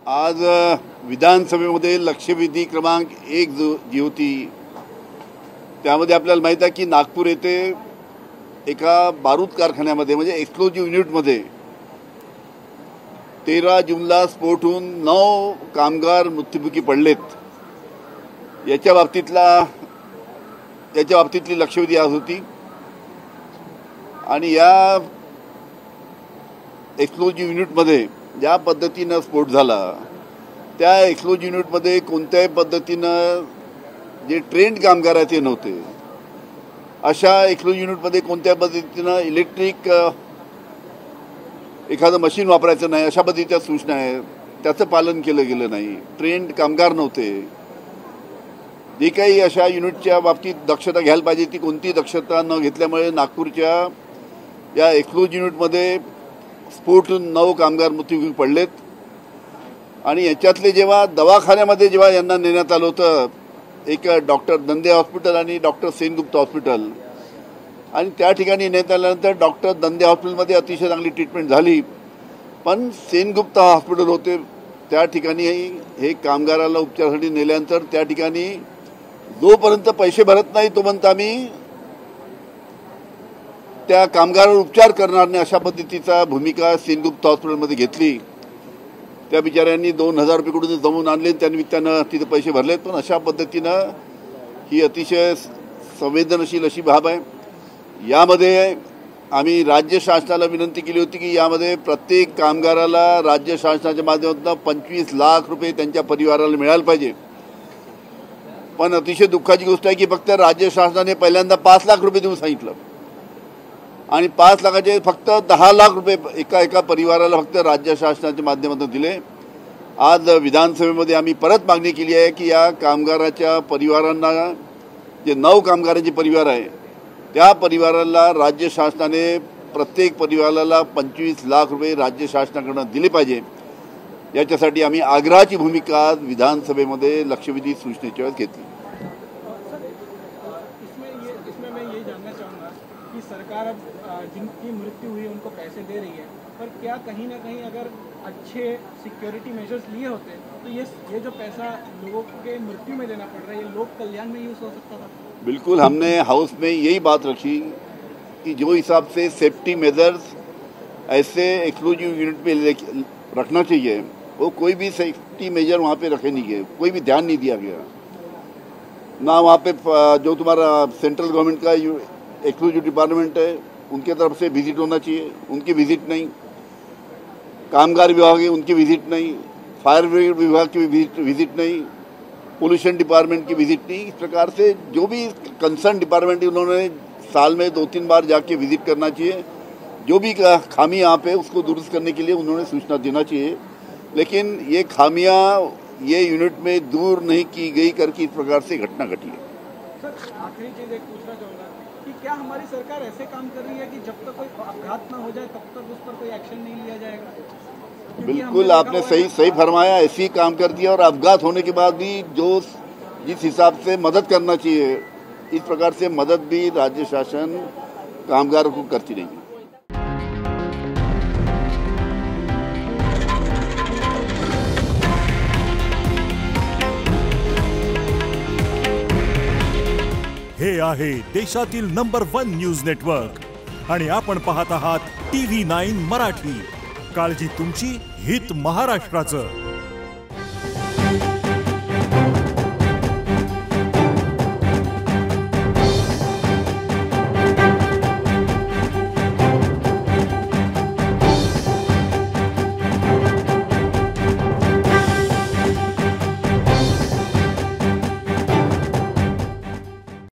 आज विधानसभेमध्ये लक्षवेधी क्रमांक 1 जी होती त्यामध्ये आपल्याला माहित आहे की नागपूर येथे एका बारूद कारखान्यामध्ये म्हणजे एक्सप्लोजिव्ह युनिटमध्ये 13 जूनला स्फोट होऊन 9 कामगार मृत्युमुखी पडलेत। याच्या बाबतीतली लक्षवेधी आज होती आणि या एक्सप्लोजिव्ह युनिटमध्ये ज्या पद्धतीनं स्फोट झाला त्या एक्सप्लोजिव्ह युनिटमध्ये कोणत्याही पद्धतीनं जे ट्रेंड कामगार आहेत ते नव्हते। अशा एक्सप्लोजिव्ह युनिटमध्ये कोणत्या पद्धतीनं इलेक्ट्रिक एखादं मशीन वापरायचं नाही अशा पद्धतीच्या सूचना आहेत, त्याचं पालन केलं गेलं नाही। ट्रेंड कामगार नव्हते। जे काही अशा युनिटच्या बाबतीत दक्षता घ्यायला पाहिजे ती कोणती दक्षता न घेतल्यामुळे नागपूरच्या या एक्सप्लोजिव्ह युनिटमध्ये स्फोट 9 कामगार मृत्युमुखी पडलेत। आणि याच्यातले जेव्हा दवाखान्यामध्ये जेव्हा यांना नेण्यात आलं होतं, एक डॉक्टर दंदे हॉस्पिटल आणि डॉक्टर सेनगुप्ता हॉस्पिटल, आणि त्या ठिकाणी नेण्यात आल्यानंतर डॉक्टर दंदे हॉस्पिटलमध्ये अतिशय चांगली ट्रीटमेंट झाली, पण सेनगुप्ता हॉस्पिटल होते त्या ठिकाणी हे कामगाराला उपचारासाठी नेल्यानंतर त्या ठिकाणी जोपर्यंत पैसे भरत नाही तोपर्यंत आम्ही त्या कामगारावर उपचार करणार नाही अशा पद्धतीचा भूमिका सेनगुप्ता हॉस्पिटलमध्ये घेतली। त्या बिचाऱ्यांनी 2000 रुपये कुठून जमवून आणले, त्या निमित्तानं तिथे पैसे भरलेत, पण अशा पद्धतीनं ही अतिशय संवेदनशील अशी बाब आहे। यामध्ये आम्ही राज्य शासनाला विनंती केली होती की यामध्ये प्रत्येक कामगाराला राज्य शासनाच्या माध्यमातून 25 लाख रुपये त्यांच्या परिवाराला मिळायला पाहिजे। पण अतिशय दुःखाची गोष्ट आहे की फक्त राज्य शासनाने पहिल्यांदा 5 लाख रुपये देऊन सांगितलं आणि 5 लाखाचे फक्त 10 लाख रुपये एका परिवाराला फक्त राज्य शासनाच्या माध्यमातून दिले। आज विधानसभेमध्ये आम्ही परत मागणी केली आहे की या कामगाराच्या परिवारांना, जे 9 कामगारांचे परिवार आहे त्या परिवाराला राज्य शासनाने प्रत्येक परिवाराला 25 लाख रुपये राज्य शासनाकडून दिले पाहिजे। याच्यासाठी आम्ही आग्रहाची भूमिका आज विधानसभेमध्ये लक्षवेधी सूचनेच्या वेळेस घेतली। इसमें मैं ये जानना चाहूँगा कि सरकार अब जिनकी मृत्यु हुई उनको पैसे दे रही है, पर क्या कहीं ना कहीं अगर अच्छे सिक्योरिटी मेजर्स लिए होते तो ये जो पैसा लोगों के मृत्यु में देना पड़ रहा है ये लोक कल्याण में यूज हो सकता था। बिल्कुल, हमने हाउस में यही बात रखी कि जो हिसाब से सेफ्टी मेजर्स ऐसे एक्सक्लूसिव यूनिट पे रखना चाहिए वो कोई भी सेफ्टी मेजर वहाँ पे रखे नहीं गए, कोई भी ध्यान नहीं दिया गया। ना वहाँ पे जो तुम्हारा सेंट्रल गवर्नमेंट का एक्सक्लूसिव डिपार्टमेंट है उनके तरफ से विजिट होना चाहिए, उनकी विजिट नहीं। कामगार विभाग है उनकी विजिट नहीं, फायर विभाग की विजिट नहीं, पोल्यूशन डिपार्टमेंट की विजिट नहीं। इस प्रकार से जो भी कंसर्न डिपार्टमेंट है उन्होंने साल में 2-3 बार जाके विजिट करना चाहिए। जो भी खामी यहाँ पे उसको दुरुस्त करने के लिए उन्होंने सूचना देना चाहिए, लेकिन ये खामियाँ ये यूनिट में दूर नहीं की गई करके इस प्रकार से घटना घटी है। सर आखिरी चीज़ एक पूछना चाहूँगा कि क्या हमारी सरकार ऐसे काम कर रही है कि जब तक कोई अपघात ना हो जाए तब तक उस पर कोई एक्शन नहीं लिया जाएगा? बिल्कुल, आपने सही फरमाया, ऐसे ही काम कर दिया। और अपघात होने के बाद भी जिस हिसाब से मदद करना चाहिए इस प्रकार से मदद भी राज्य शासन कामगारों को करती नहीं है। हे आहे देशातील नंबर 1 न्यूज नेटवर्क आणि आपण पाहत आहात TV9 मराठी। काळजी तुमची, हित महाराष्ट्राचं।